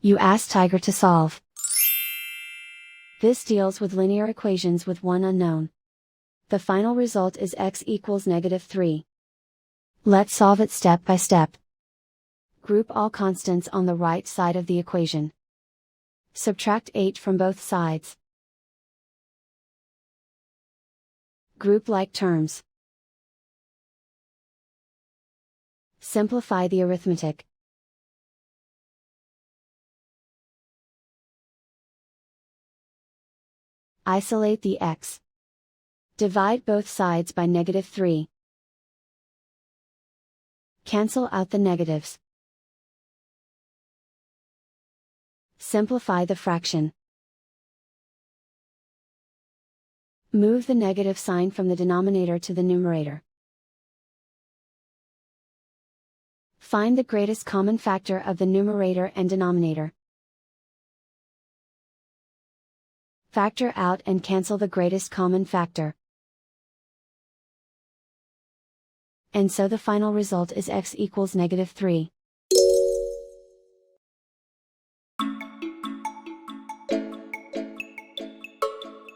You ask Tiger to solve. This deals with linear equations with one unknown. The final result is x equals -3. Let's solve it step by step. Group all constants on the right side of the equation. Subtract 8 from both sides. Group like terms. Simplify the arithmetic. Isolate the x. Divide both sides by -3. Cancel out the negatives. Simplify the fraction. Move the negative sign from the denominator to the numerator. Find the greatest common factor of the numerator and denominator. Factor out and cancel the greatest common factor. And so the final result is x equals -3.